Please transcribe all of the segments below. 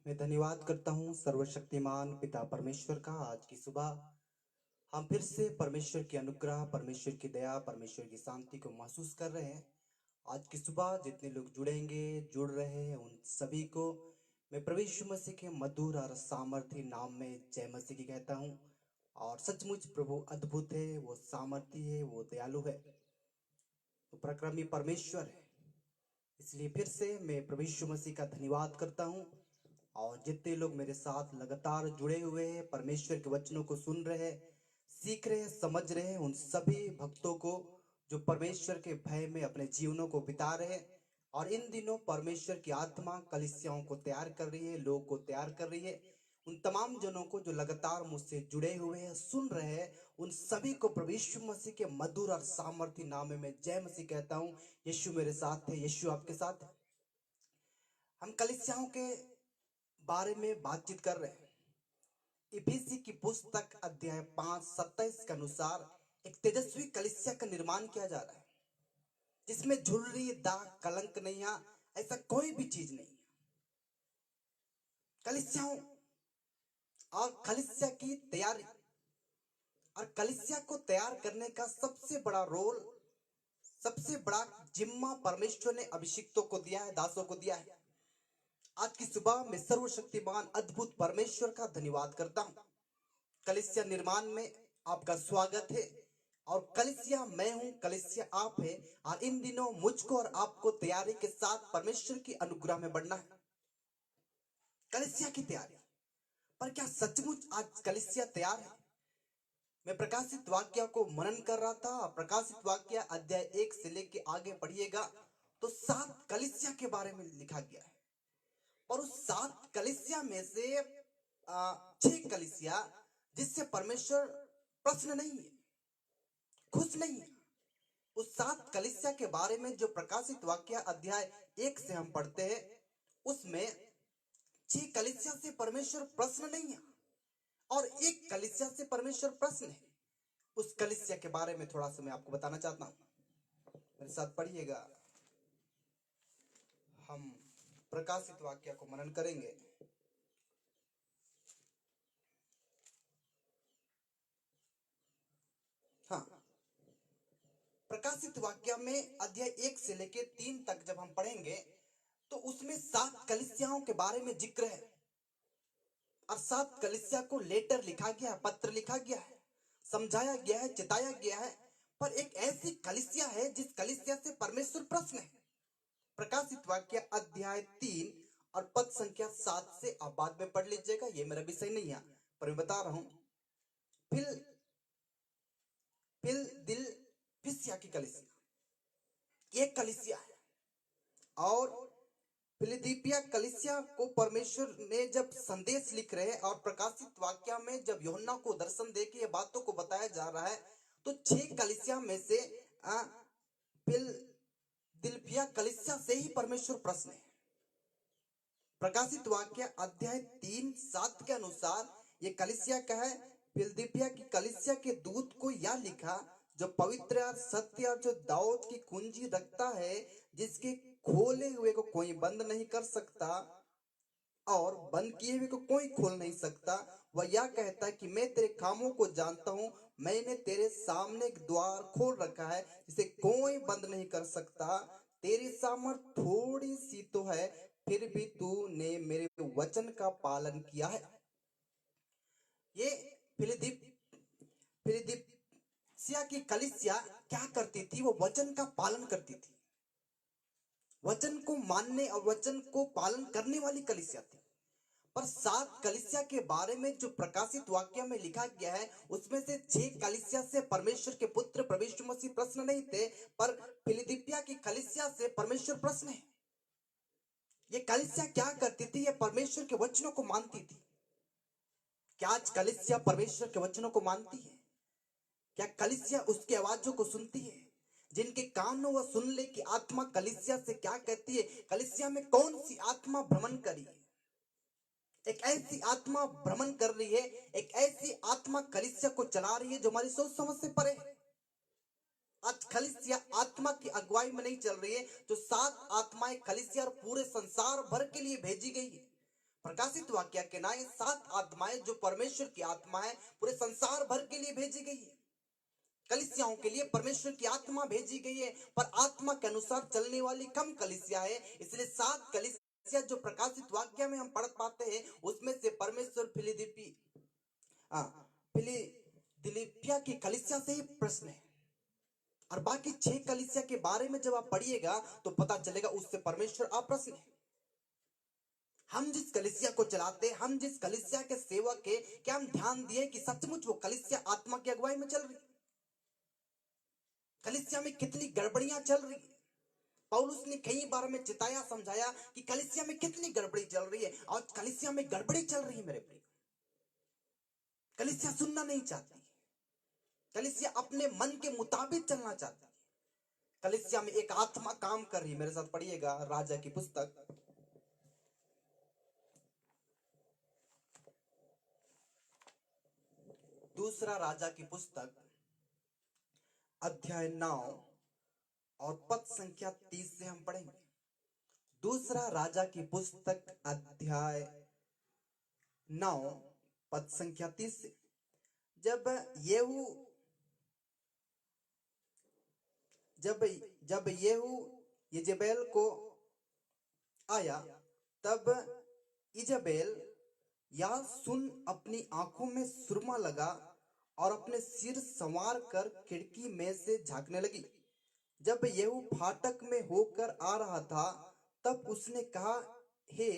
मैं धन्यवाद करता हूँ सर्वशक्तिमान पिता परमेश्वर का। आज की सुबह हम फिर से परमेश्वर की अनुग्रह, परमेश्वर की दया, परमेश्वर की शांति को महसूस कर रहे हैं। आज की सुबह जितने लोग जुड़ रहे हैं, उन सभी को मैं प्रभु यीशु मसीह के मधुर और सामर्थी नाम में जय मसीह की कहता हूँ। और सचमुच प्रभु अद्भुत है, वो सामर्थी है, वो दयालु है, वो पराक्रमी परमेश्वर है। इसलिए फिर से मैं प्रभु यीशु मसीह का धन्यवाद करता हूँ। और जितने लोग मेरे साथ लगातार जुड़े हुए हैं, परमेश्वर के वचनों को सुन रहे हैं, सीख रहे हैं, समझ रहे हैं, उन सभी भक्तों को जो परमेश्वर के भय में अपने जीवनों को बिता रहे हैं। और इन दिनों परमेश्वर की आत्मा कलीसियाओं को तैयार कर रही है, लोग को तैयार कर रही है। उन तमाम जनों को जो लगातार मुझसे जुड़े हुए हैं, सुन रहे हैं, उन सभी को प्रभु यीशु मसीह के मधुर और सामर्थी नाम में मैं जय मसीह कहता हूँ। यीशु मेरे साथ है, यीशु आपके साथ है। हम कलीसियाओं के बारे में बातचीत कर रहे हैं। इफिसी की पुस्तक अध्याय 5:27 के अनुसार एक तेजस्वी कलीसिया का निर्माण किया जा रहा है, जिसमें झुर्री, दाग, कलंक नहीं है, ऐसा कोई भी चीज नहीं है। कलीसियाओं और कलीसिया की तैयारी और कलीसिया को तैयार करने का सबसे बड़ा रोल, सबसे बड़ा जिम्मा परमेश्वर ने अभिषिक्तों को दिया है, दासों को दिया है। आज की सुबह में सर्वशक्तिमान अद्भुत परमेश्वर का धन्यवाद करता हूं। कलीसिया निर्माण में आपका स्वागत है। और कलीसिया मैं हूं, कलीसिया आप है। और इन दिनों मुझको और आपको तैयारी के साथ परमेश्वर की अनुग्रह में बढ़ना है। कलीसिया की तैयारी, पर क्या सचमुच आज कलीसिया तैयार है? मैं प्रकाशित वाक्य को मनन कर रहा था। प्रकाशित वाक्य अध्याय 1 से लेके आगे पढ़िएगा तो 7 कलीसिया के बारे में लिखा गया है। और उस 7 कलीसिया में से 6 कलीसिया जिससे परमेश्वर प्रश्न नहीं है, खुश नहीं है। उस 7 कलीसिया के बारे में जो प्रकाशित वाक्य अध्याय 1 से हम पढ़ते हैं, उसमें 6 कलीसिया से परमेश्वर प्रश्न नहीं है और एक कलीसिया से परमेश्वर प्रश्न है। उस कलीसिया के बारे में थोड़ा सा मैं आपको बताना चाहता हूं। मेरे साथ पढ़िएगा। हम प्रकाशित वाक्य को मनन करेंगे। हाँ, प्रकाशित वाक्य में अध्याय 1 से लेके 3 तक जब हम पढ़ेंगे तो उसमें 7 कलीसियाओं के बारे में जिक्र है। और 7 कलीसिया को लेटर लिखा गया है, पत्र लिखा गया है, समझाया गया है, चिताया गया है। पर एक ऐसी कलीसिया है जिस कलीसिया से परमेश्वर प्रश्न है। प्रकाशित वाक्य अध्याय 3 और पद संख्या 7 से आप बाद में पढ़ लीजिएगा, ये मेरा विषय नहीं है, पर मैं बता रहा हूं। फिलदिलफिसिया की कलीसिया एक कलीसिया है। और फिलिदिपिया कलीसिया को परमेश्वर ने जब संदेश लिख रहे हैं और प्रकाशित वाक्य में जब यूहन्ना को दर्शन देके ये बातों को बताया जा रहा है, तो 6 कलीसिया में से फिलदिल्फिया कलीसिया से ही परमेश्वर प्रश्न है। प्रकाशित वाक्य अध्याय 3:7 के अनुसार ये कलीसिया का है। फिलदिल्फिया की कलीसिया के दूत को यह लिखा, जो पवित्र और सत्य और जो दाऊद की कुंजी रखता है, जिसके खोले हुए को कोई बंद नहीं कर सकता और बंद किए हुए को कोई खोल नहीं सकता। वह यह कहता है कि मैं तेरे कामों को जानता हूं। मैंने तेरे सामने एक द्वार खोल रखा है, जिसे कोई बंद नहीं कर सकता। तेरी सामर्थ थोड़ी सी तो है, फिर भी तूने मेरे वचन का पालन किया है। ये फिलिदिपिया की कलीसिया क्या करती थी? वो वचन का पालन करती थी, वचन को मानने और वचन को पालन करने वाली कलीसिया थी। पर 7 कलीसिया के बारे में जो प्रकाशित वाक्य में लिखा गया है, उसमें से 6 कलीसिया से परमेश्वर के पुत्र प्रभु यीशु मसीह प्रश्न नहीं थे, पर फिलिदिपिया की कलीसिया से परमेश्वर प्रश्न है। ये कलीसिया क्या करती थी? ये परमेश्वर के वचनों को मानती थी। क्या आज कलीसिया परमेश्वर के वचनों को मानती है? क्या कलीसिया उसकी आवाजों को सुनती है? जिनके कान हो वह सुन ले कि आत्मा कलीसिया से क्या कहती है। कलीसिया में कौन सी आत्मा भ्रमण करी है? एक ऐसी आत्मा भ्रमण कर रही है, एक ऐसी आत्मा कलीसिया को चला रही है जो हमारी सोच समझ से परे है। आज कलीसिया आत्मा की अगुवाई में नहीं चल रही है। जो 7 आत्माएं कलीसिया और पूरे संसार भर के लिए भेजी गई है, प्रकाशित वाक्य के ना ये 7 आत्माएं जो परमेश्वर की आत्मा है पूरे संसार भर के लिए भेजी गई है। कलीसियाओं के लिए परमेश्वर की आत्मा भेजी गई है, पर आत्मा के अनुसार चलने वाली कम कलीसिया है। इसलिए 7 कलीसिया जो प्रकाशित वाक्य में हम पढ़ पाते हैं उसमें से परमेश्वर फिलिदिल्फिया की कलीसिया से ही प्रश्न है, और बाकी 6 कलीसिया के बारे में जब आप पढ़िएगा तो पता चलेगा उससे परमेश्वर अप्रसन्न है। हम जिस कलीसिया को चलाते, हम जिस कलीसिया के सेवक है, क्या हम ध्यान दिए कि सचमुच वो कलीसिया आत्मा की अगुवाई में चल रही? कलीसिया में कितनी गड़बड़ियां चल रही है। पौलुस ने कई बार में चिताया, समझाया कि कलीसिया में कितनी गड़बड़ी चल रही है, और कलीसिया में गड़बड़ी चल रही है मेरे प्रिय। कलीसिया सुनना नहीं चाहती, कलीसिया अपने मन के मुताबिक चलना चाहती है। कलीसिया में एक आत्मा काम कर रही है। मेरे साथ पढ़िएगा राजा की पुस्तक, दूसरा राजा की पुस्तक अध्याय 9 और पद संख्या 30 से हम पढ़ेंगे। दूसरा राजा की पुस्तक अध्याय 9 पद संख्या 30 से। जब येहू यजेबेल को आया, तब इजबेल यह सुन अपनी आंखों में सुरमा लगा और अपने सिर संवार कर खिड़की में से झांकने लगी। जब येहू फाटक में होकर आ रहा था, तब उसने कहा, हे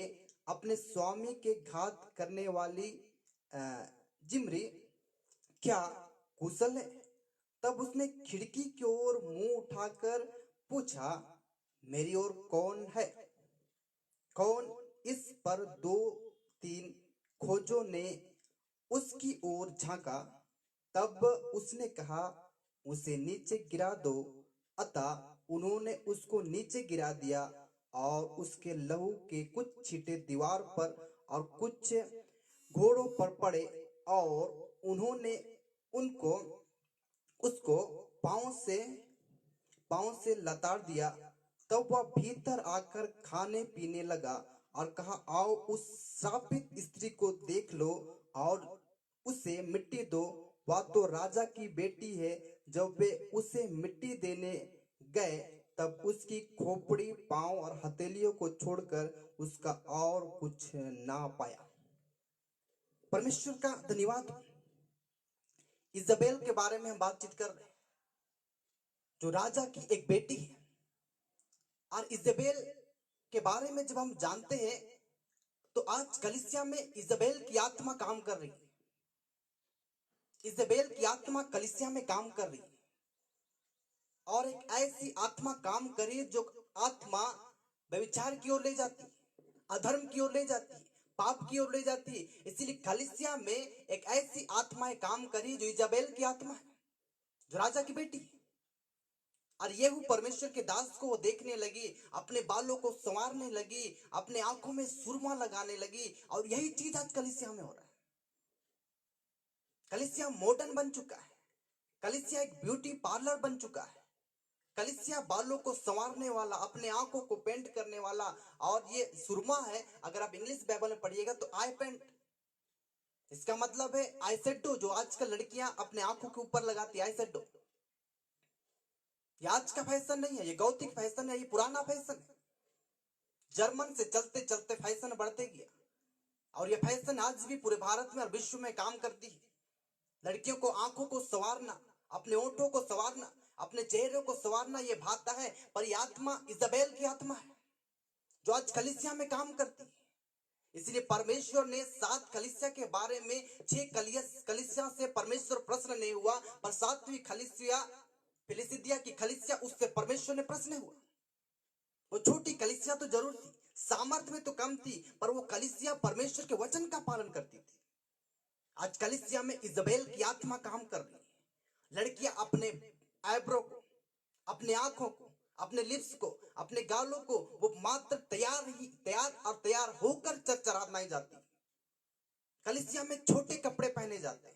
अपने स्वामी के घात करने वाली जिम्री, क्या कुशल है? तब उसने खिड़की की ओर मुंह उठाकर पूछा, मेरी ओर कौन है? कौन? इस पर 2-3 खोजों ने उसकी ओर झांका। तब उसने कहा, उसे नीचे गिरा दो। अतः उन्होंने उसको नीचे गिरा दिया, और उसके लहू के कुछ छींटे दीवार पर और कुछ घोड़ों पर पड़े, और उन्होंने उसको पांव से लताड़ दिया। तब वह भीतर आकर खाने पीने लगा और कहा, आओ उस श्रापित स्त्री को देख लो और उसे मिट्टी दो। वह तो राजा की बेटी है। जब वे उसे मिट्टी देने गए, तब उसकी खोपड़ी, पांव और हथेलियों को छोड़कर उसका और कुछ ना पाया। परमेश्वर का धन्यवाद। इजबेल के बारे में हम बातचीत कर रहे हैं, जो राजा की एक बेटी है। और इजबेल के बारे में जब हम जानते हैं तो आज कलीसिया में इजबेल की आत्मा काम कर रही है। इजबेल की आत्मा कलीसिया में काम कर रही है, और एक ऐसी आत्मा काम कर रही है जो आत्मा व्यभिचार की ओर ले जाती है, अधर्म की ओर ले जाती है, पाप की ओर ले जाती है। इसीलिए कलीसिया में एक ऐसी आत्मा काम कर रही है जो इजबेल की आत्मा है, जो राजा की बेटी है। और येहू परमेश्वर के दास को वो देखने लगी, अपने बालों को संवारने लगी, अपने आंखों में सुरमा लगाने लगी। और यही चीज आज कलीसिया में हो रहा है। कलीसिया मॉडर्न बन चुका है, कलीसिया एक ब्यूटी पार्लर बन चुका है, कलीसिया बालों को संवारने वाला, अपने आंखों को पेंट करने वाला। और ये सुरमा है, अगर आप इंग्लिश बाइबल में पढ़िएगा तो आई पेंट, इसका मतलब है आई शेडो, जो आजकल लड़कियां अपने आंखों के ऊपर लगाती है, आई शेडो। ये आज का फैशन नहीं है, ये गौतिक फैशन है, ये पुराना फैशन है। जर्मन से चलते चलते फैशन बढ़ते गया, और ये फैशन आज भी पूरे भारत में और विश्व में काम करती है। लड़कियों को आंखों को संवारना, अपने ओंठों को संवारना, अपने चेहरे को संवारना, ये भाता है। पर ये आत्मा इजबेल की आत्मा है, जो आज कलीसिया में काम करती है। इसलिए परमेश्वर ने 7 कलीसिया के बारे में, 6 कलीसिया से परमेश्वर प्रश्न नहीं हुआ, पर 7वीं कलीसिया फिलिसिदिया की कलीसिया, उससे परमेश्वर ने प्रश्न हुआ। वो छोटी कलीसिया तो जरूर थी, सामर्थ्य में तो कम थी, पर वो कलीसिया परमेश्वर के वचन का पालन करती थी। आज कलीसिया में इजबेल की आत्मा काम कर रही है। लड़कियां अपने आईब्रो को, अपने आंखों को, अपने लिप्स को, अपने गालों को, वो मात्र तैयार होकर चराई जाती। कलीसिया में छोटे कपड़े पहने जाते हैं।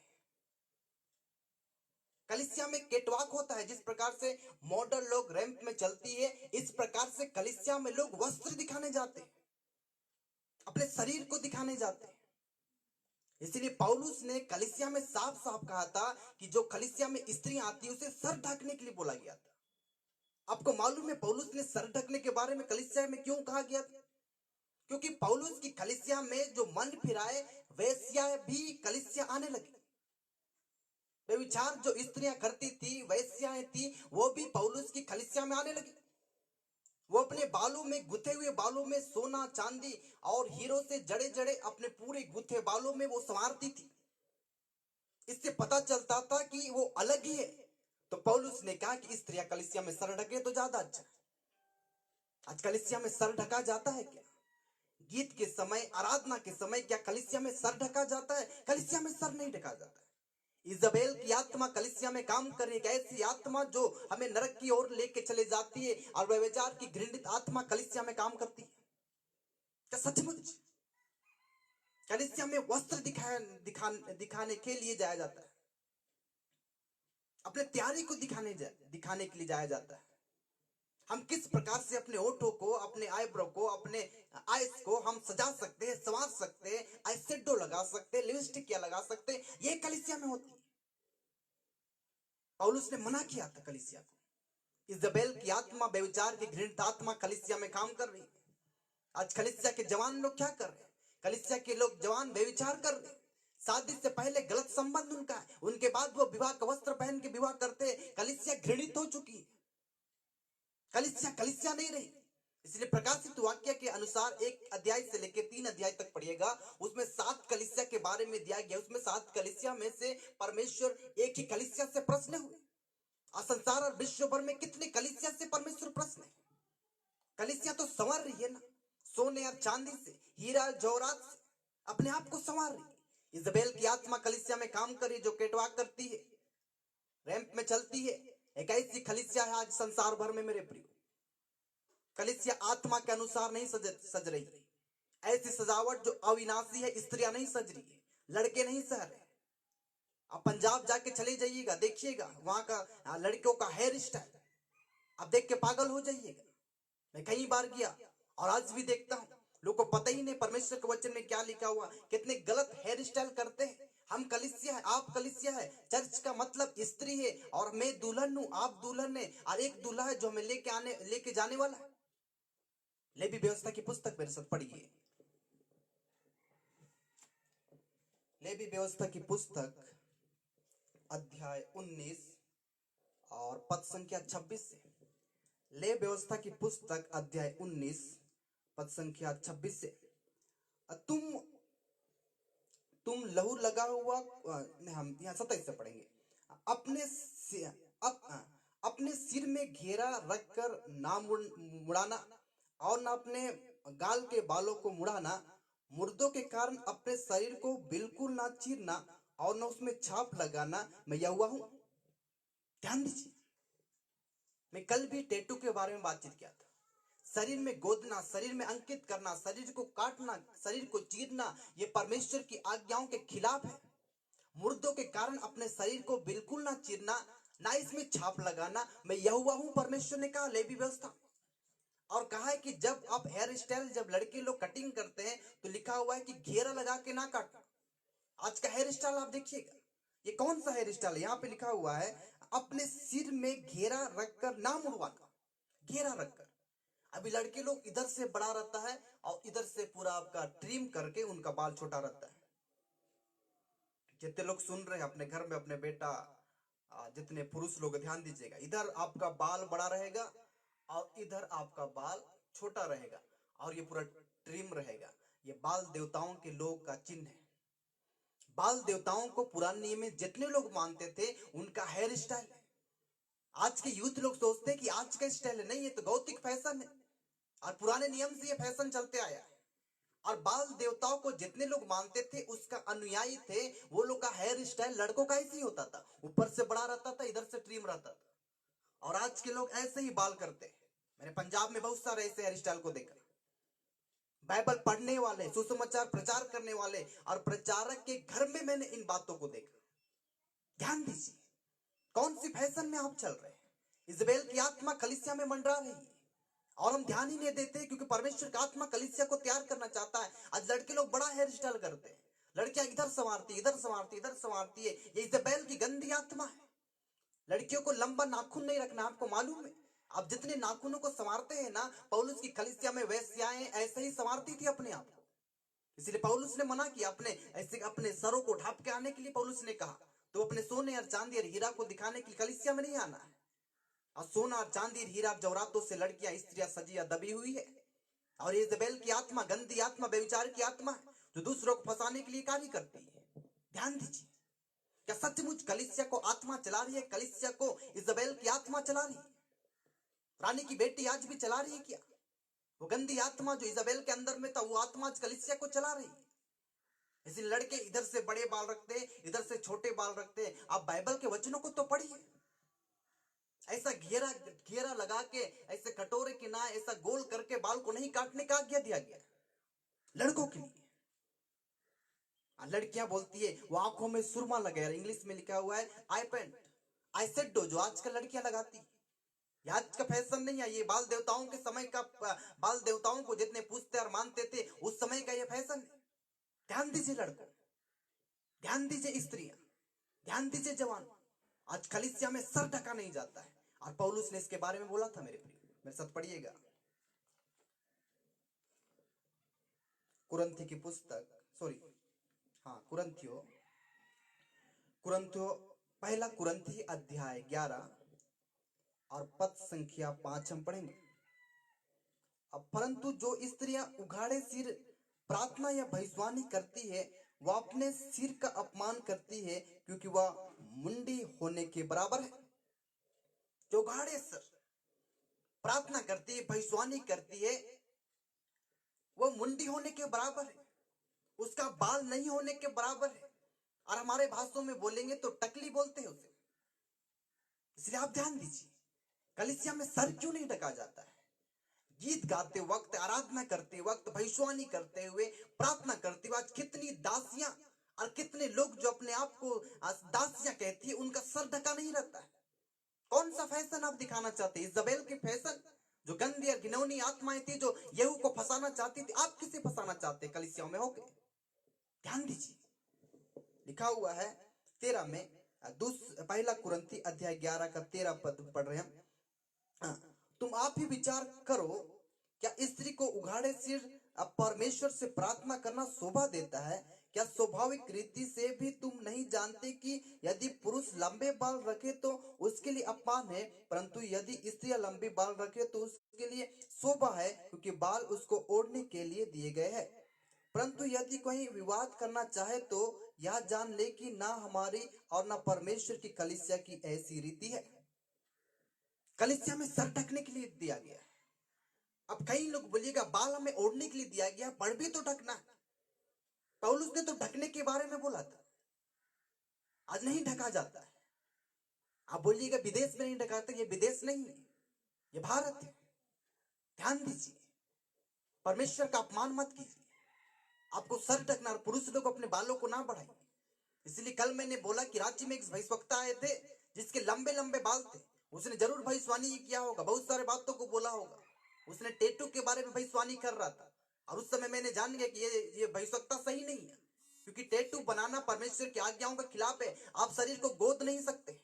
कलीसिया में केटवाक होता है, जिस प्रकार से मॉडल लोग रैंप में चलती है, इस प्रकार से कलीसिया में लोग वस्त्र दिखाने जाते हैं। अपने शरीर को दिखाने जाते हैं। इसीलिए पौलुस ने कलीसिया में साफ साफ कहा था कि जो कलीसिया में स्त्री आती है उसे सर ढकने के लिए बोला गया था। आपको मालूम है पौलुस ने सर ढकने के बारे में कलीसिया में क्यों कहा गया था? क्योंकि पौलुस की कलीसिया में जो मन फिराए वैश्या भी कलीसिया आने लगी। व्यभिचार जो स्त्रियां करती थी, वैश्याएं थी, वो भी पौलुस की कलीसिया में आने लगी। वो अपने बालों में, गुथे हुए बालों में सोना चांदी और हीरो से जड़े जड़े अपने पूरे गुथे बालों में वो संवारती थी। इससे पता चलता था कि वो अलग ही है। तो पौलुस ने कहा कि स्त्रियां कलीसिया में सर ढके तो ज्यादा अच्छा है। आज कलीसिया में सर ढका जाता है क्या? गीत के समय, आराधना के समय क्या कलीसिया में सर ढका जाता है? कलीसिया में सर नहीं ढका जाता है। इजबेल की आत्मा कलीसिया में काम कर रही है, ऐसी आत्मा जो हमें नरक की ओर लेके चले जाती है, और व्यभिचार की घृणित आत्मा कलीसिया में काम करती है। क्या सचमुच कलीसिया में वस्त्र दिखाने के लिए जाया जाता है? अपने त्यारी को दिखाने के लिए जाया जाता है। हम किस प्रकार से अपने ओठों को, अपने आईब्रो को, अपने आईज को हम सजा सकते हैं, संवार सकते हैं, आई शेडो लगा सकते हैं, लिपस्टिक क्या लगा सकते हैं, ये कलीसिया में होती है। पौलुस ने मना किया था कलीसिया को। इजबेल की आत्मा, व्यभिचार की घृणित आत्मा कलीसिया में काम कर रही है। आज कलीसिया के जवान लोग क्या कर रहे हैं? कलीसिया के लोग जवान व्यभिचार कर रहे हैं। शादी से पहले गलत संबंध उनका है, उनके बाद वो विवाह का वस्त्र पहन के विवाह करते हैं। कलीसिया घृणित हो चुकी है। कलीसिया कलीसिया नहीं रही। इसलिए प्रकाशित वाक्य के अनुसार 1 अध्याय से लेकर 3 अध्याय तक पढ़िएगा, उसमें 7 कलीसिया के बारे में दिया गया। उसमें 7 कलीसिया में से परमेश्वर एक ही कलीसिया से प्रश्न हुए। और संसार और विश्व भर में कितने कलीसिया से परमेश्वर प्रश्न है? कलीसिया तो संवर रही है ना, सोने और चांदी से, हीरा जवाहरात से अपने आप को संवार रही है। इजबेल की आत्मा कलीसिया में काम कर रही है, जो केटवाक करती है, रैंप में चलती है। एक ऐसी कलीसिया है आज संसार भर में मेरे प्रिय। कलीसिया आत्मा के अनुसार नहीं सज रही है। ऐसी सजावट जो अविनाशी है, स्त्रियां नहीं सज रही है, लड़के नहीं सह रहे। आप पंजाब जाके चले जाइएगा, देखिएगा वहां का लड़कियों का हेयर स्टाइल, आप देख के पागल हो जाइएगा। मैं कई बार गया और आज भी देखता हूं, लोग को पता ही नहीं परमेश्वर के वचन में क्या लिखा हुआ, कितने गलत हेयर स्टाइल करते हैं। हम कलीसिया है, आप कलीसिया है, चर्च का मतलब स्त्री है और मैं दुल्हन हूं, आप दुल्हन है, और एक दूल्हा है जो हमें लेके जाने वाला है। लेवी व्यवस्था की पुस्तक मेरे साथ पढ़िए। लेवी व्यवस्था की पुस्तक अध्याय 19 और पद संख्या 26 से। ले व्यवस्था की पुस्तक अध्याय 19 पद संख्या 26 से। तुम लहू लगा हुआ, हम यहाँ 27 से पढ़ेंगे। अपने अपने सिर में घेरा रखकर ना मुड़ाना, और ना अपने गाल के बालों को मुड़ाना। मुर्दों के कारण अपने शरीर को बिल्कुल ना चीरना और ना उसमें छाप लगाना, मैं यहोवा हूं। ध्यान दीजिए, मैं कल भी टैटू के बारे में बातचीत किया था। शरीर में गोदना, शरीर में अंकित करना, शरीर को काटना, शरीर को चीरना, ये परमेश्वर की आज्ञाओं के खिलाफ है। मुर्दों के कारण अपने शरीर को बिल्कुल ना चीरना, ना इसमें छाप लगाना, मैं यहोवा हूं, परमेश्वर ने कहा लेवी व्यवस्था। और कहा है कि जब आप हेयर स्टाइल, जब लड़के लोग कटिंग करते हैं तो लिखा हुआ है कि घेरा लगा के ना काटना। आज का हेयर स्टाइल आप देखिएगा, ये कौन सा हेयर स्टाइल है? यहाँ पे लिखा हुआ है अपने सिर में घेरा रखकर ना मुड़वाना, घेरा रखकर। अभी लड़के लोग इधर से बड़ा रहता है और इधर से पूरा आपका ट्रिम करके उनका बाल छोटा रहता है। जितने लोग सुन रहे हैं अपने घर में, अपने बेटा, जितने पुरुष लोग ध्यान दीजिएगा, इधर आपका बाल बड़ा रहेगा और इधर आपका बाल छोटा रहेगा और ये पूरा ट्रिम रहेगा। ये बाल देवताओं के लोग का चिन्ह है। बाल देवताओं को पुराने नियम में जितने लोग मानते थे उनका हेयर स्टाइल है। आज के यूथ लोग सोचते हैं कि आज का स्टाइल है, नहीं, ये तो भौतिक फैशन है और पुराने नियम से ये फैशन चलते आया है। और बाल देवताओं को जितने लोग मानते थे उसका अनुयायी थे, वो लोग का हेयर स्टाइल लड़कों का ऐसे ही होता था, ऊपर से बड़ा रहता था, इधर से ट्रिम रहता था। और आज के लोग ऐसे ही बाल करते हैं। मैंने पंजाब में बहुत सारे ऐसे हेयर स्टाइल को देखा। बाइबल पढ़ने वाले, सुसमाचार प्रचार करने वाले और प्रचारक के घर में मैंने इन बातों को देखा। ध्यान दीजिए, कौन सी फैशन में आप चल रहे हैं? इजबेल की आत्मा कलीसिया में मंडरा रही है और हम ध्यान ही नहीं देते क्योंकि परमेश्वर का आत्मा कलीसिया को तैयार करना चाहता है। आज लड़के लोग बड़ा हेयर स्टाइल करते हैं, लड़कियां इधर संवारती इधर संवारती इधर संवारती है, ये इज़ाबेल की गंदी आत्मा है। लड़कियों को लंबा नाखून नहीं रखना, आपको मालूम है? आप जितने नाखूनों को संवारते हैं ना, पौलुस की कलीसिया में वेश्याएं ऐसे ही संवारती थी अपने आप को। इसलिए पौलुस ने मना किया, अपने ऐसे अपने सरों को ढांप के आने के लिए पौलुस ने कहा, तो अपने सोने और चांदी और हीरा को दिखाने के लिए कलीसिया में नहीं आना है। और सोना और चांदी और हीरा जवरातों से लड़कियां स्त्रियां सजी या दबी हुई है। और ये इज़ाबेल की आत्मा गंदी आत्मा, व्यभिचार की आत्मा है, जो दूसरों को फंसाने के लिए कार्य करती है। ध्यान दीजिए, क्या सचमुच कलीसिया को आत्मा चला रही है? कलीसिया को इज़ाबेल की आत्मा चला रही है? रानी की बेटी आज भी चला रही है क्या? वो गंदी आत्मा जो इज़ाबेल के अंदर में था, वो आत्मा आज कलीसिया को चला रही है। इसलिए लड़के इधर से बड़े बाल रखते हैं, इधर से छोटे बाल रखते हैं। आप बाइबल के वचनों को तो पढ़िए। ऐसा घेरा घेरा लगा के, ऐसे कटोरे की ना ऐसा गोल करके बाल को नहीं काटने का आज्ञा दिया गया लड़कों के लिए। लड़कियां बोलती है वो आंखों में सुरमा लगे, इंग्लिश में लिखा हुआ है आई पेंट, आई शेडो, जो आजकल लड़कियां लगाती। ये आज का फैशन नहीं है, ये बाल देवताओं के समय का, बाल देवताओं को जितने पूजते और मानते थे उस समय का ये फैशन है। ध्यान दीजिए लड़कों, ध्यान दीजिए स्त्रियां, ध्यान दीजिए जवान, आज कलीसिया में सर ढका नहीं जाता है। और पौलुस ने इसके बारे में बोला था। मेरे प्रिय, मेरे साथ पढ़िएगा कुरंथी की पुस्तक, सॉरी हाँ कुरंथियो, कुरंथियो पहला कुरंथी अध्याय 11 और पद संख्या 5 हम पढ़ेंगे। अब परंतु जो स्त्रियां उघाड़े सिर प्रार्थना या भविष्यवाणी करती है, वह अपने सिर का अपमान करती है, क्योंकि वह मुंडी होने के बराबर है। जो उघाड़े सिर प्रार्थना करती है, भविष्यवाणी करती है, वह मुंडी होने के बराबर है, उसका बाल नहीं होने के बराबर है। और हमारे भाषाओं में बोलेंगे तो टकली बोलते हैं उसे। इसलिए आप ध्यान दीजिए, कलीसिया में सर क्यों नहीं ढका जाता है? गीत गाते वक्त, आराधना करते वक्त, भविष्यवाणी करते हुए, प्रार्थना करते हुए आज कितनी दासियां और कितने लोग जो अपने आप को दासियां कहती है, उनका सर ढका नहीं रहता है। कौन सा फैशन आप दिखाना चाहते हैं? इज़ाबेल की फैशन, जो गंदी और घिनौनी आत्माएं थी, जो यहू को फंसाना चाहती थी। आप किसे फंसाना चाहते हैं कलीसियाओं में होके? ध्यान दीजिए, लिखा हुआ है 13 में, पहला कुरंथी अध्याय 11 का 13 पद पढ़ रहे हैं। तुम आप ही विचार करो, क्या स्त्री को उघाड़े सिर परमेश्वर से प्रार्थना करना शोभा देता है? क्या स्वाभाविक रीति से भी तुम नहीं जानते कि यदि पुरुष लंबे बाल रखे तो उसके लिए अपमान है, परंतु यदि स्त्री लंबे बाल रखे तो उसके लिए शोभा है, क्योंकि बाल उसको ओढ़ने के लिए दिए गए हैं। परंतु यदि कोई विवाद करना चाहे तो यह जान ले कि ना हमारी और ना परमेश्वर की कलीसिया की ऐसी रीति है। कलीसिया में सर ढकने के लिए दिया गया है। अब कई लोग बोलिएगा बाल हमें ओढ़ने के लिए दिया गया, पर भी तो ढकना है। पौलुस ने तो ढकने के बारे में बोला था, आज नहीं ढका जाता है। आप बोलिएगा विदेश में नहीं ढकाते, ये विदेश नहीं है, ये भारत है। ध्यान दीजिए, परमेश्वर का अपमान मत कीजिए। आपको सर ढकना, और पुरुष लोग अपने बालों को ना बढ़ाइए। इसलिए कल मैंने बोला कि रांची में एक भविष्यवक्ता आए थे जिसके लंबे लंबे बाल थे। उसने जरूर भविष्यवाणी किया होगा, बहुत सारे बातों को बोला होगा। उसने टैटू के बारे में भविष्यवाणी कर रहा था, और उस समय मैंने जान गया कि ये भविष्यवक्ता सही नहीं है, क्योंकि टैटू बनाना परमेश्वर की आज्ञाओं के खिलाफ है। आप शरीर को गोद नहीं सकते।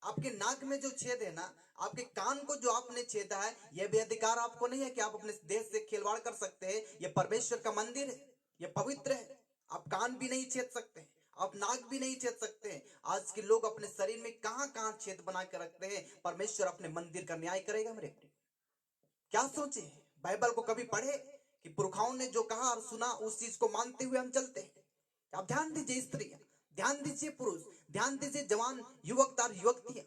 आपके नाक में जो छेद है ना, आपके कान को जो आपने छेदा है, यह भी अधिकार आपको नहीं है कि आप अपने देश से खिलवाड़ कर सकते हैं। यह परमेश्वर का मंदिर है, यह पवित्र है। आप कान भी नहीं छेद सकते, आप नाक भी नहीं छेद सकते। आज के लोग अपने शरीर में कहां कहां छेद बना के रखते हैं। परमेश्वर अपने मंदिर का न्याय करेगा मेरे प्रिय। क्या सोचे, बाइबल को कभी पढ़े कि पुरखाओं ने जो कहा और सुना उस चीज को मानते हुए हम चलते हैं? आप ध्यान दीजिए स्त्रियां, ध्यान दीजिए पुरुष, ध्यान दीजिए जवान, युवक और युवतियां।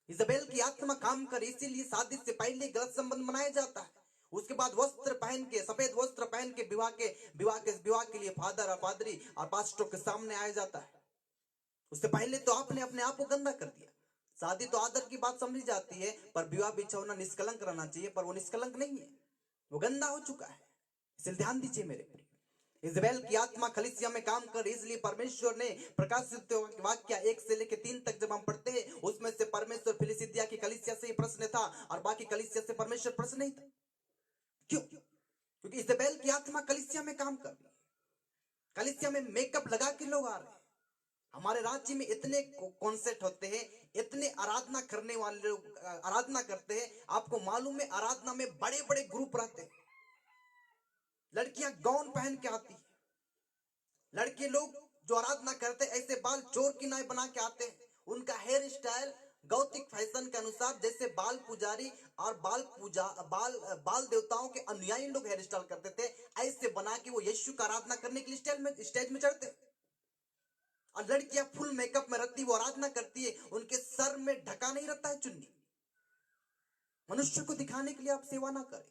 इज़ाबेल की आत्मा काम कर, इसीलिए शादी से पहले गलत संबंध मनाया जाता है। उसके बाद वस्त्र पहन के, सफेद वस्त्र पहन के विवाह के लिए फादर और पादरी और पास्टरों के सामने आया जाता है। उससे पहले तो आपने अपने आप को गंदा कर दिया। शादी तो आदर की बात समझी जाती है, पर विवाह बिछौना निष्कलंक रहना चाहिए, पर वो निष्कलंक नहीं है, वो गंदा हो चुका है। इसलिए ध्यान दीजिए मेरे प्रिय, इज़ाबेल की आत्मा कलीसिया में काम कर, इसलिए परमेश्वर ने प्रकाशित वाक्य 1 से लेकर 3 तक जब हम पढ़ते हैं, उसमें से परमेश्वर फिलिस्तीया की कलीसिया से ही प्रश्न था और बाकी कलीसिया से परमेश्वर प्रश्न नहीं था। क्यों? क्योंकि इजेबेल की आत्मा कलीसिया में काम कर रही है। कलीसिया में मेकअप लगा के लोग आ रहे हैं। हमारे राज्य में इतने कॉन्सर्ट होते हैं, इतने आराधना करने वाले लोग आराधना करते हैं। आपको मालूम है आराधना में बड़े बड़े ग्रुप रहते हैं। लड़कियां गाउन पहन के आती है, लड़के लोग जो आराधना करते हैं ऐसे बाल चोर की नाई बना के आते हैं। उनका हेयर स्टाइल गौतिक फैशन के अनुसार, जैसे बाल पुजारी और बाल देवताओं के अनुयायी लोग हेयर स्टाइल करते थे, ऐसे बना के वो यीशु का आराधना करने के लिए स्टेज में चढ़ते। और लड़कियां फुल मेकअप में रहती, वो आराधना करती है, उनके सर में ढका नहीं रहता है चुन्नी। मनुष्य को दिखाने के लिए आप सेवा ना करें।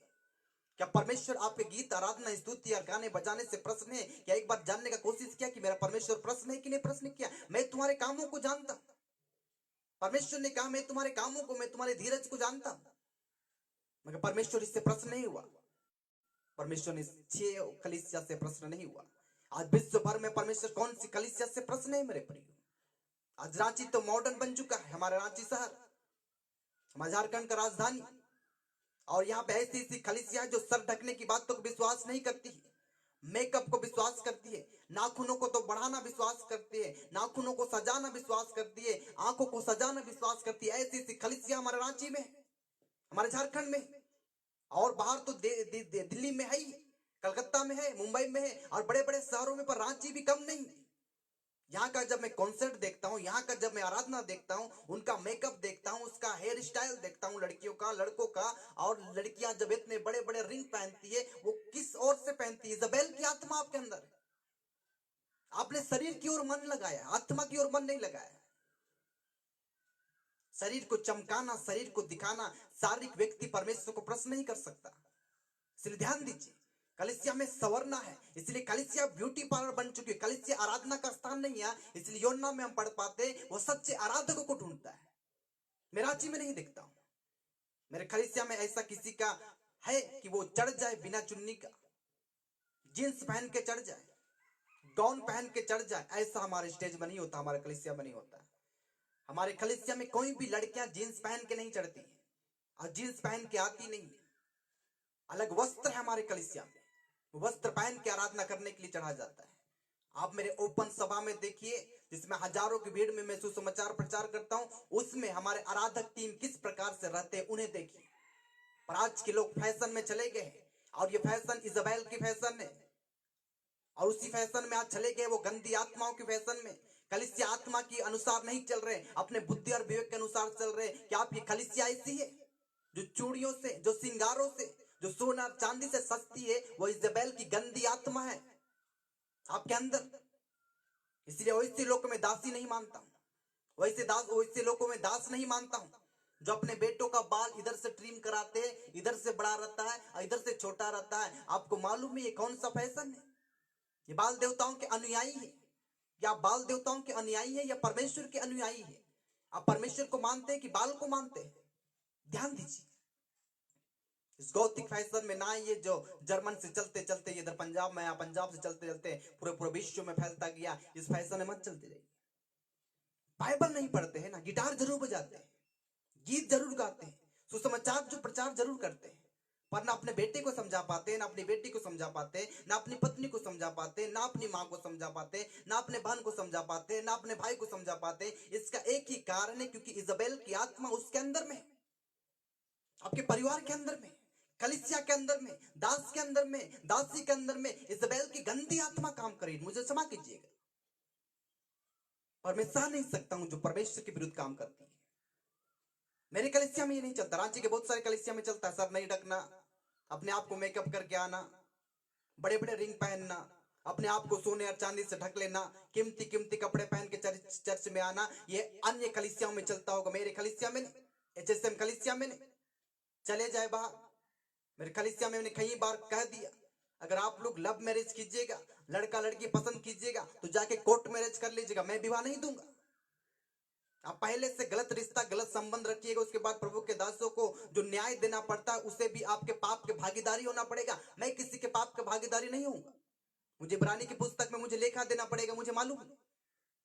क्या परमेश्वर आपके गीत, आराधना, स्तुति और गाने बजाने से प्रसन्न है? क्या एक बार जानने का कोशिश किया कि मेरा परमेश्वर प्रसन्न है कि नहीं प्रसन्न किया? मैं तुम्हारे कामों को जानता हूं। परमेश्वर ने कहा मैं तुम्हारे कामों को, मैं तुम्हारे धीरज को जानता हूं। मगर परमेश्वर इससे प्रसन्न नहीं हुआ। परमेश्वर ने 6 कलीसिया से प्रसन्न नहीं हुआ। आज विश्व भर में परमेश्वर कौन सी कलीसिया से प्रसन्न है मेरे प्रिय? आज रांची तो मॉडर्न बन चुका है, हमारा रांची शहर, हमारे झारखंड का राजधानी। और यहाँ पे ऐसी ऐसी कलीसिया जो सर ढकने की बातों को विश्वास नहीं करती है, मेकअप को विश्वास करती है, नाखूनों को तो बढ़ाना विश्वास करती है, नाखूनों को सजाना विश्वास करती है, आंखों को सजाना विश्वास करती है। ऐसी ऐसी कलीसिया हमारे रांची में, हमारे झारखंड में, और बाहर तो दिल्ली में है ही, कलकत्ता में है, मुंबई में है, और बड़े बड़े शहरों में, पर रांची भी कम नहीं। यहाँ का जब मैं कॉन्सर्ट देखता हूँ, यहाँ का जब मैं आराधना देखता हूँ, उनका मेकअप देखता हूँ, उसका हेयर स्टाइल देखता हूँ, लड़कियों का, लड़कों का। और लड़कियां जब इतने बड़े बड़े रिंग पहनती है, वो किस ओर से पहनती है? इजेबेल की आत्मा आपके अंदर है। आपने शरीर की ओर मन लगाया, आत्मा की ओर मन नहीं लगाया। शरीर को चमकाना, शरीर को दिखाना, शारीरिक व्यक्ति परमेश्वर को प्रसन्न नहीं कर सकता। इसलिए ध्यान दीजिए, कलीसिया में संवरना है। इसलिए कलीसिया ब्यूटी पार्लर बन चुकी है। कलीसिया आराधना का स्थान नहीं है। इसलिए योना में हम पढ़ पाते, वो सच्चे आराधकों को ढूंढता है। मैं रांची में नहीं देखता हूं। मेरे कलीसिया में ऐसा किसी का है कि वो चढ़ जाए बिना चुन्नी का, जींस पहन के चढ़ जाए, गाउन पहन के चढ़ जाए, ऐसा हमारे स्टेज में नहीं होता, हमारे कलीसिया में नहीं होता। हमारे कलीसिया में कोई भी लड़कियां जींस पहन के नहीं चढ़ती है, और जींस पहन के आती नहीं है। अलग वस्त्र है हमारे कलीसिया में, वस्त्र पहन के आराधना करने के लिए चढ़ा जाता है। आप मेरे ओपन सभा में देखिए, जिसमें हजारों की भीड़ में मैं सुसमाचार प्रचार करता हूं, उसमें हमारे आराधक टीम किस प्रकार से रहते हैं उन्हें देखिए। पर आज के लोग फैशन में चले गए हैं, और ये फैशन इजेबेल की फैशन है, और उसी फैशन में आज चले गए वो गंदी आत्माओं की फैशन में। कलीसिया आत्मा के अनुसार नहीं चल रहे, अपने बुद्धि और विवेक के अनुसार चल रहे। क्या आपकी कलीसिया ऐसी है जो चूड़ियों से, जो सिंगारों से, जो सोना चांदी से सस्ती है? वो इजेबेल की गंदी आत्मा है आपके अंदर। इसलिए वैसे लोग में दासी नहीं मानता हूं, वैसे लोगों में दास नहीं मानता हूं, जो अपने बेटों का बाल इधर से ट्रिम कराते हैं, इधर से बड़ा रहता है और इधर से छोटा रहता है। आपको मालूम है ये कौन सा फैशन है? ये बाल देवताओं के अनुयायी है। या बाल देवताओं के अनुयायी है या परमेश्वर के अनुयायी है? आप परमेश्वर को मानते हैं कि बाल को मानते हैं? ध्यान दीजिए, इस गौतिक फैशन में ना, ये जो जर्मन से चलते चलते इधर पंजाब में, या पंजाब से चलते चलते पूरे पूरे विश्व में फैलता गया, इस फैशन में मत चलते जाइए। बाइबल नहीं पढ़ते हैं ना, गिटार जरूर बजाते हैं, गीत जरूर गाते हैं, सुसमाचार जो प्रचार जरूर करते हैं, पर ना अपने बेटे को समझा पाते, ना अपनी बेटी को समझा पाते, ना अपनी पत्नी को समझा पाते, ना अपनी माँ को समझा पाते, ना अपने बहन को समझा पाते, ना अपने भाई को समझा पाते। इसका एक ही कारण है, क्योंकि इजेबेल की आत्मा उसके अंदर में, आपके परिवार के अंदर में, कलीसिया के अंदर में, दास के अंदर में, दासी के अंदर में इजेबेल की गंदी आत्मा काम कर रही है। मुझे क्षमा कीजिएगा, और मैं सह नहीं सकता हूं जो परमेश्वर के विरुद्ध काम करती है। मेरे कलीसिया में ये नहीं चलता, रांची के बहुत सारे कलीसिया में चलता है सर नहीं ढकना, अपने आप को मेकअप करके आना, बड़े बड़े रिंग पहनना, अपने आप को सोने और चांदी से ढक लेना, कीमती कीमती कपड़े पहन के चर्च में आना। ये अन्य कलीसियाओं में चलता होगा, मेरे कलीसिया में नहीं, एचएसएम कलीसिया में नहीं। चले जाए बाहर, मेरे कलीसिया में मैंने कई बार कह दिया, अगर आप लोग लव मैरिज कीजिएगा, लड़का लड़की पसंद कीजिएगा, तो जाके कोर्ट मैरिज कर लीजिएगा, मैं विवाह नहीं दूंगा। आप पहले से गलत रिश्ता, गलत संबंध रखिएगा, उसके बाद प्रभु के दासों को जो न्याय देना पड़ता है, उसे भी आपके पाप के भागीदारी होना पड़ेगा। मैं किसी के पाप के भागीदारी नहीं हूंगा। मुझे इब्रानी की पुस्तक में मुझे लेखा देना पड़ेगा, मुझे मालूम है।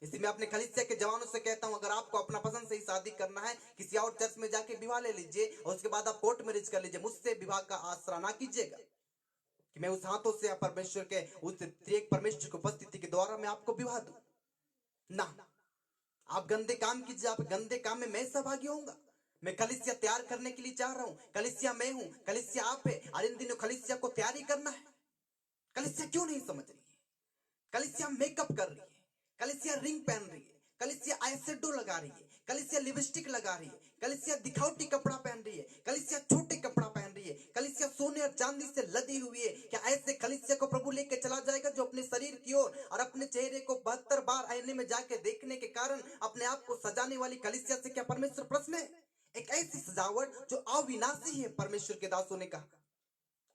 इसी में अपने कलीसिया के जवानों से कहता हूं, अगर आपको अपना पसंद से ही शादी करना है, किसी और चर्च में जाके विवाह ले लीजिए और उसके बाद आप कोर्ट मैरिज कर लीजिए। मुझसे विवाह का आसरा ना कीजिएगा कि मैं उस हाथों से परमेश्वर के उस त्रिएक परमेश्वर की उपस्थिति के द्वारा मैं आपको विवाह दूं ना। आप गंदे काम कीजिए, आप गंदे काम में मैं सहभागी होऊंगा। मैं कलीसिया तैयार करने के लिए चाह रहा हूं। कलीसिया मैं हूं, कलीसिया आप है, और इन दिनों कलीसिया को तैयारी करना है। कलीसिया क्यों नहीं समझ रही है? कलीसिया मेकअप कर रही है, कलीसिया रिंग पहन रही है, कलीसिया आईशैडो लगा रही है, कलीसिया लिपस्टिक लगा रही है, कलीसिया दिखावटी कपड़ा पहन रही है, कलीसिया छोटे कपड़ा पहन रही है, कलीसिया सोने और चांदी से लदी हुई है। क्या ऐसे कलीसिया को प्रभु लेके चला जाएगा जो अपने शरीर की ओर और अपने चेहरे को 72 बार आईने में जाके देखने के कारण अपने आप को सजाने वाली कलीसिया से क्या परमेश्वर प्रश्न है? एक ऐसी सजावट जो अविनाशी है, परमेश्वर के दासों ने कहा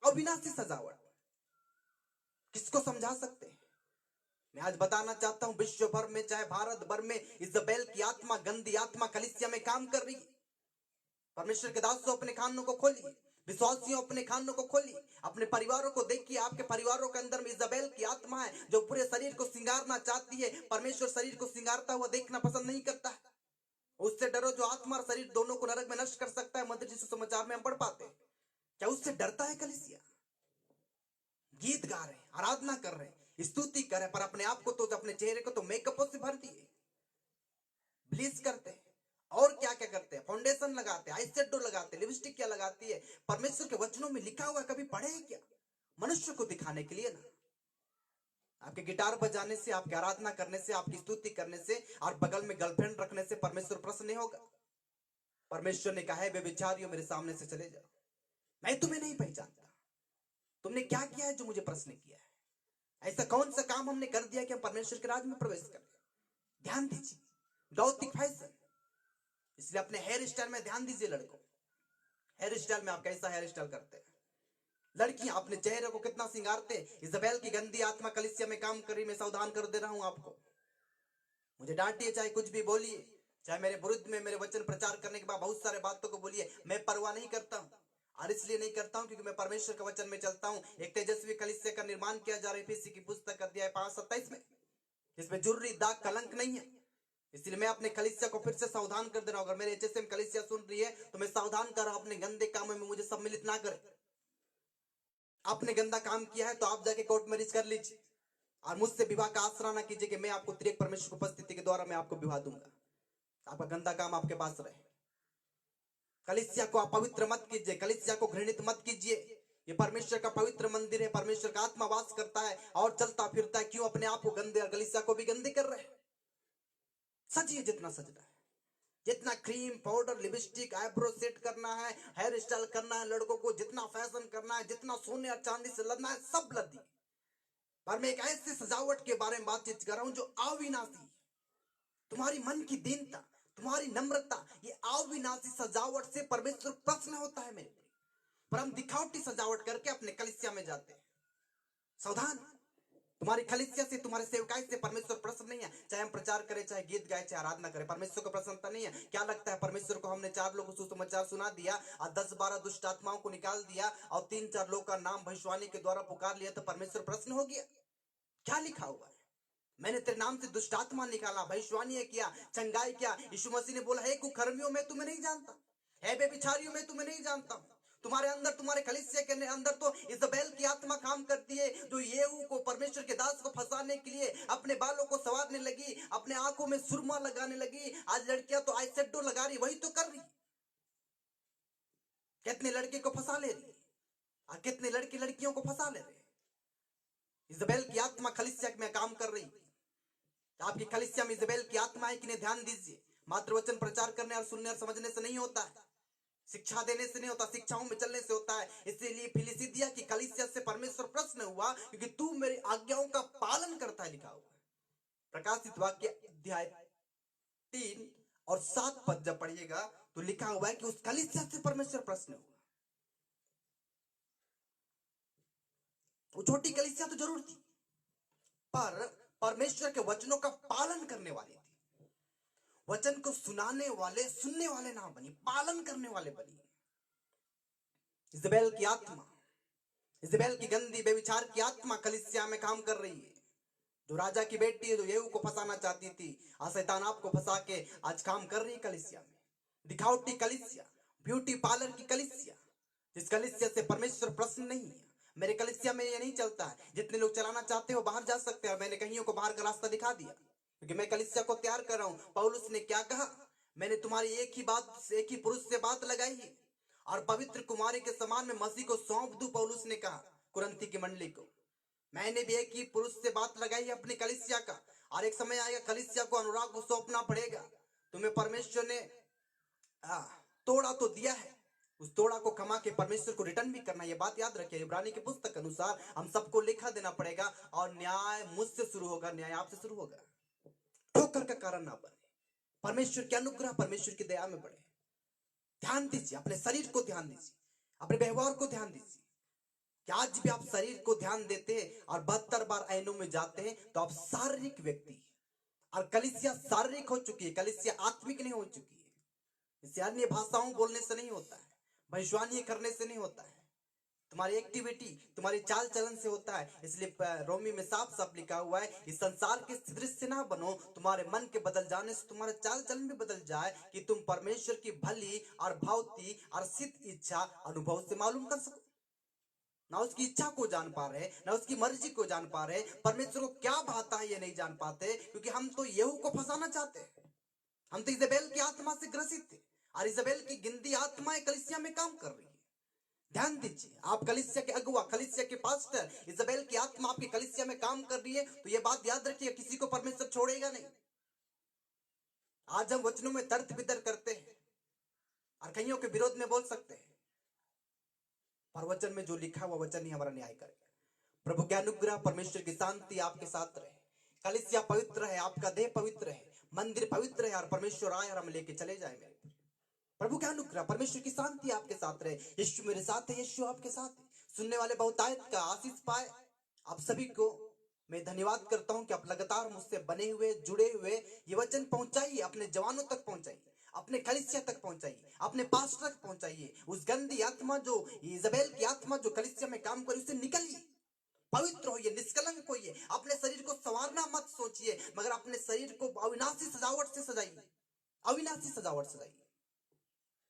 अविनाशी सजावट। किसको समझा सकते हैं? मैं आज बताना चाहता हूं, विश्व भर में चाहे भारत भर में इजबेल की आत्मा, गंदी आत्मा कलीसिया में काम कर रही है। परमेश्वर के दासों अपने खानों को खोलिए, विश्वासियों अपने खानों को खोलिए, अपने परिवारों को देखिए। आपके परिवारों के अंदर में इजबेल की आत्मा है जो पूरे शरीर को सिंगारना चाहती है। परमेश्वर शरीर को सिंगारता हुआ देखना पसंद नहीं करता है। उससे डरो जो आत्मा और शरीर दोनों को नरक में नष्ट कर सकता है। मध्य यीशु समाचार में हम पढ़ पाते हैं। क्या उससे डरता है कलीसिया? गीत गा रहे हैं, आराधना कर रहे हैं, स्तुति कर रहे हैं, पर अपने आप को तो, अपने चेहरे को तो मेकअपों से भर दिए, ब्लीच करते हैं और क्या क्या करते हैं, फाउंडेशन लगाते हैं, आईशैडो लगाते हैं, लिपस्टिक क्या लगाती है। परमेश्वर के वचनों में लिखा हुआ कभी पढ़े हैं क्या? मनुष्य को दिखाने के लिए ना। आपके गिटार बजाने से, आपकी आराधना करने से, आपकी स्तुति करने से और बगल में गर्लफ्रेंड रखने से परमेश्वर प्रसन्न नहीं होगा। परमेश्वर ने कहा है, बेविचारियों मेरे सामने से चले जाओ, मैं तुम्हें नहीं पहचानता। तुमने क्या किया है जो मुझे प्रश्न किया है? ऐसा कौन सा काम हमने कर दिया कि हम परमेश्वर के राज में प्रवेश करें? ध्यान दीजिए, लौकिक फैशन। इसलिए अपने हेयर स्टाइल में ध्यान दीजिए। लड़कों, हेयर स्टाइल में आप कैसा हेयर स्टाइल करते हैं? लड़कियां अपने चेहरे को कितना सिंगारते हैं? इजबेल की गंदी आत्मा कलीसिया में काम कर रही। मैं सावधान कर दे रहा हूं आपको। मुझे डांटिए, चाहे कुछ भी बोलिए, चाहे मेरे विरुद्ध में मेरे वचन प्रचार करने के बाद बहुत सारे बातों को बोलिए, मैं परवाह नहीं करता हूं। और इसलिए नहीं करता हूं क्योंकि मैं परमेश्वर के वचन में चलता हूं। एक तेजस्वी कलीसिया का निर्माण किया जा रहा है। एफएसी की पुस्तक कर दिया है 5:27 में, इसमें जुर्री दाग कलंक नहीं है। इसलिए मैं अपने कलीसिया को फिर से सावधान कर दे रहा हूं। अगर मेरे एचएसएम कलीसिया सुन रही है तो मैं सावधान कर रहा हूं, अपने गंदे कामों में मुझे सम्मिलित ना करें। आपने गंदा काम किया है तो आप जाके कोर्ट मैरिज कर लीजिए और मुझसे विवाह का आसरा ना कीजिए कि मैं आपको त्रिएक परमेश्वर की उपस्थिति के द्वारा मैं आपको विवाह दूंगा। आपका गंदा काम आपके पास रहे। कलीसिया को आप पवित्र मत कीजिए, कलीसिया को घृणित मत कीजिए। ये परमेश्वर का पवित्र मंदिर है, परमेश्वर का आत्मा वास करता है और चलता फिरता है। क्यों अपने आप को गंदे और कलीसिया को भी गंदे कर रहे हैं? सजिए जितना सजना है, जितना cream powder lipstick eyebrow set करना है, हेयर स्टाइल करना है, लड़कों को जितना फैशन करना है, जितना सोने और चांदी से लदना है, सब लदी। पर मैं एक ऐसी सजावट के बारे में बातचीत कर रहा हूं जो अविनाशी। तुम्हारी मन की दीनता, तुम्हारी नम्रता, ये अविनाशी सजावट से परमेश्वर प्रसन्न होता है मेरे। पर हम दिखावटी सजावट करके अपने कलीसिया में जाते हैं। सावधान, तुम्हारी कलीसिया से, तुम्हारे सेवकाई से परमेश्वर प्रसन्न नहीं है। चाहे हम प्रचार करें, चाहे गीत गाए, चाहे आराधना करें, परमेश्वर को प्रसन्नता नहीं है। क्या लगता है परमेश्वर को हमने 4 लोगों को सुसमाचार सुना दिया और 10-12 दुष्ट आत्माओं को निकाल दिया और 3-4 लोग का नाम भविष्यवाणी के द्वारा पुकार लिया तो परमेश्वर प्रसन्न हो गया? क्या लिखा हुआ है? मैंने तेरे नाम से दुष्ट आत्मा निकाला, भविष्यवाणी किया, चंगाई किया। यीशु मसीह ने बोला है, कुकर्मियों में तुम्हें नहीं जानता, है बेविचारियों में तुम्हें नहीं जानता। तुम्हारे अंदर, तुम्हारे कलीसिया के अंदर तो इजबेल की आत्मा काम करती है जो येहू को, परमेश्वर के दास को फंसाने के लिए अपने बालों को संवारने लगी, अपने आंखों में सुरमा लगाने लगी। आज लड़कियां तो आईशैडो लगा रही, वही तो कर रही। कितने लड़के को फंसा ले रही और कितने लड़के लड़कियों को फंसा ले रहे। इजबेल की आत्मा कलीसिया में काम कर रही। आपकी कलीसिया में इजबेल की आत्मा है कि नहीं? ध्यान दीजिए। मात्र वचन प्रचार करने और सुनने और समझने से नहीं होता है, शिक्षा देने से नहीं होता, शिक्षाओं में चलने से होता है। इसीलिए फिलिसिदिया की कलीसिया से परमेश्वर प्रसन्न हुआ क्योंकि तू मेरी आज्ञाओं का पालन करता है, लिखा हुआ है। प्रकाशित वाक्य अध्याय 3 और 7 पद जब पढ़िएगा तो लिखा हुआ है कि उस कलीसिया से परमेश्वर प्रसन्न हुआ। वो छोटी कलीसिया तो जरूर थी, पर परमेश्वर के वचनों का पालन करने वाली थी। वचन को सुनाने वाले, सुनने वाले ना बनी, पालन करने वाले बनी। इजबेल की आत्मा, इजबेल की गंदी बेविचार की आत्मा कलीसिया में काम कर रही है जो राजा की बेटी है, जो येहू को फंसाना चाहती थी, आज शैतान आपको फंसा के आज काम कर रही है कलीसिया में। दिखावटी कलीसिया, ब्यूटी पार्लर की कलीसिया, जिस कलीसिया से परमेश्वर प्रसन्न नहीं है। मेरे कलीसिया में ये नहीं चलता है। जितने लोग चलाना चाहते हो बाहर जा सकते हैं। मैंने कईयों को बाहर का रास्ता दिखा दिया, क्योंकि मैं कलीसिया को तैयार कर रहा हूं। पौलुस ने क्या कहा, मैंने तुम्हारी एक ही पुरुष से बात लगाई है और पवित्र कुमारी के समान में मसीह को सौंप दूं। पौलुस ने कहा कुरिन्थी की मंडली को, मैंने भी एक ही पुरुष से बात लगाई है अपनी कलीसिया का, और एक समय आएगा कलीसिया को अनुराग को सौंपना पड़ेगा। तुम्हें परमेश्वर ने तोड़ा तो दिया है, उस तोड़ा को कमा के परमेश्वर को रिटर्न भी करना। ये बात याद रखिए। इब्रानी की पुस्तक के अनुसार हम सबको लेखा देना पड़ेगा, और न्याय मुझसे शुरू होगा, न्याय आपसे शुरू होगा। ठोकर का कारण ना बने, परमेश्वर के अनुग्रह, परमेश्वर की दया में बढ़े। ध्यान दीजिए, अपने शरीर को ध्यान दीजिए, अपने व्यवहार को ध्यान दीजिए। कि आज भी आप शरीर को ध्यान देते हैं और 72 बार ऐनों में जाते हैं, तो आप शारीरिक व्यक्ति हैं। और कलीसिया शारीरिक हो चुकी है, कलीसिया आत्मिक नहीं हो चुकी है। इससे अन्य भाषाओं बोलने से नहीं होता है, भविष्यवाणी करने से नहीं होता है, तुम्हारी एक्टिविटी, तुम्हारी चाल चलन से होता है। इसलिए रोमी में साफ साफ लिखा हुआ है, इस संसार के सदृश से ना बनो, तुम्हारे मन के बदल जाने से तुम्हारा चाल चलन भी बदल जाए, कि तुम परमेश्वर की भली और भावती और सिद्ध इच्छा अनुभव से मालूम कर सको। ना उसकी इच्छा को जान पा रहे, ना उसकी मर्जी को जान पा रहे, परमेश्वर को क्या भाता है ये नहीं जान पाते, क्योंकि हम तो येहू को फंसाना चाहते हैं। हम तो इजबेल की आत्मा से ग्रसित थे, और इजबेल की गिनती आत्माएं कलीसिया में काम कर रही है। ध्यान दीजिए, आप कलीसिया के अगुआ, कलीसिया के पास्टर, इजबेल की आत्मा आपकी कलीसिया में काम कर रही है, तो ये बात याद रखिए, किसी को परमेश्वर छोड़ेगा नहीं। आज हम वचनों में तर्क वितर्क करते हैं और कईयों के विरोध में बोल सकते हैं, पर वचन में जो लिखा हुआ वचन ही हमारा न्याय करेगा। प्रभु के अनुग्रह, परमेश्वर की शांति आपके साथ रहे। कलीसिया पवित्र है, आपका देह पवित्र है, मंदिर पवित्र है, और परमेश्वर आए और हम लेके चले जाएंगे। प्रभु के अनुग्रह, परमेश्वर की शांति आपके साथ रहे। यीशु मेरे साथ है, यीशु आपके साथ है। सुनने वाले बहुतायत का आशीष पाए। आप सभी को मैं धन्यवाद करता हूं कि आप लगातार मुझसे बने हुए, जुड़े हुए, ये वचन पहुंचाइए, अपने जवानों तक पहुंचाइए, अपने कलीसिया तक पहुंचाइए, अपने पास्टर तक पहुंचाइए। उस गंदी आत्मा, जो इजबेल की आत्मा जो कलीसिया में काम करे, उससे निकलिए, पवित्र होइए, निष्कलंक होइए। अपने शरीर को संवारना मत सोचिए, मगर अपने शरीर को अविनाशी सजावट से सजाइए, अविनाशी सजावट सजाइए।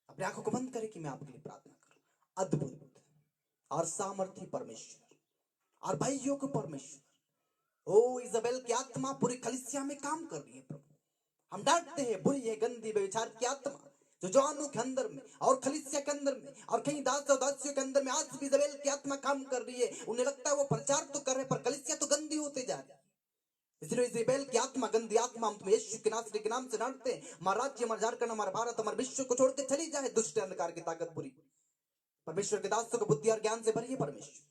अपने आंखों को बंद करें कि मैं आपके लिए प्रार्थना करूं। अद्भुत और सामर्थी परमेश्वर और भाइयों को परमेश्वर, ओ इजबेल की आत्मा पूरी कलीसिया में काम कर रही है। प्रभु, हम डांटते हैं, बुरी है, गंदी व्यभिचार की आत्मा जो जवानों के अंदर में और कलीसिया के अंदर में और कहीं दास और दासियों के अंदर में आज भी इजबेल की आत्मा काम कर रही है। उन्हें लगता है वो प्रचार तो कर रहे, पर कलीसिया तो गंदी होते जा रही है। इसलिए इजबेल की आत्मा, गंदी आत्मा, हम तुम्हें यीशु के नासरी के नाम से डांटते हैं। हमारा राज्य, हमारा झारखंड, हमारा भारत, हमारे विश्व को छोड़ के चली जाए दुष्ट अंधकार की ताकत पूरी। परमेश्वर के दासों को बुद्धि और ज्ञान से भरिए परमेश्वर।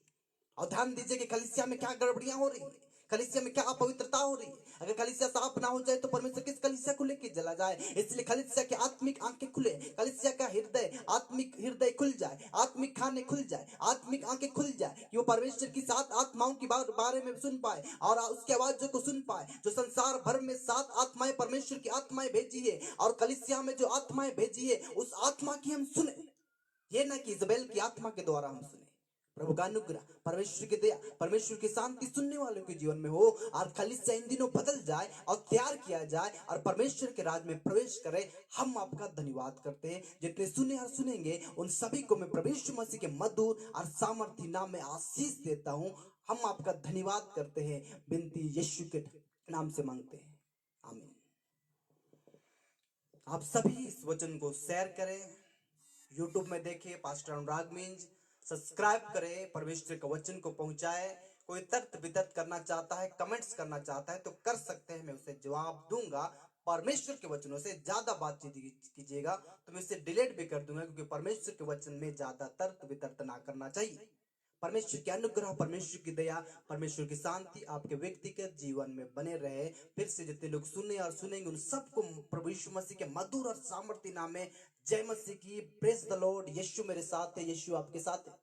और ध्यान दीजिए कि कलीसिया में क्या गड़बड़ियां हो रही है, कलीसिया में क्या अपवित्रता हो रही है। अगर कलीसिया साफ ना हो जाए तो परमेश्वर किस कलीसिया को लेके चला जाए। इसलिए कलीसिया की आत्मिक आंखें खुले, कलीसिया का हृदय, आत्मिक हृदय खुल जाए, आत्मिक खाने खुल जाए, आत्मिक आंखें खुल जाए, कि वो परमेश्वर की 7 आत्माओं की बारे में सुन पाए और उसके आवाज को सुन पाए। जो संसार भर में 7 आत्माएं परमेश्वर की आत्माएं भेजी है, और कलीसिया में जो आत्माएं भेजी है, उस आत्मा की हम सुने, ये ना कि इजबेल की आत्मा के द्वारा हम सुने। प्रभु का अनुग्रह, परमेश्वर की दया, परमेश्वर की शांति सुनने वालों के जीवन में हो, और कलीसिया इन दिनों बदल जाए और तैयार किया जाए और परमेश्वर के राज में प्रवेश करे। हम आपका धन्यवाद करते हैं। जितने सुने और सुनेंगे उन सभी को मैं प्रभु यीशु मसीह के मधुर और सामर्थी नाम में आशीष देता हूं। हम आपका धन्यवाद करते हैं, विनती यीशु के नाम से मांगते हैं, आमीन। आप सभी इस वचन को शेयर करें, यूट्यूब में देखिए पास्टर अनुराग मींज, सब्सक्राइब करें, परमेश्वर के वचन को पहुंचाए। कोई तर्क वितर्क करना चाहता है, कमेंट्स करना चाहता है तो कर सकते हैं, मैं उसे जवाब दूंगा। परमेश्वर के वचनों से ज्यादा बातचीत कीजिएगा तो मैं इसे डिलीट भी कर दूंगा, क्योंकि परमेश्वर के वचन में ज्यादा तर्क वितर्क ना करना चाहिए। परमेश्वर के अनुग्रह, परमेश्वर की दया, परमेश्वर की शांति आपके व्यक्तिगत जीवन में बने रहे। फिर से जितने लोग सुने और सुनेंगे उन सबको प्रभु यीशु मसीह के मधुर और सामर्थी नाम में जय मसीह की। Praise the Lord. यीशु मेरे साथ है, यीशु आपके साथ है।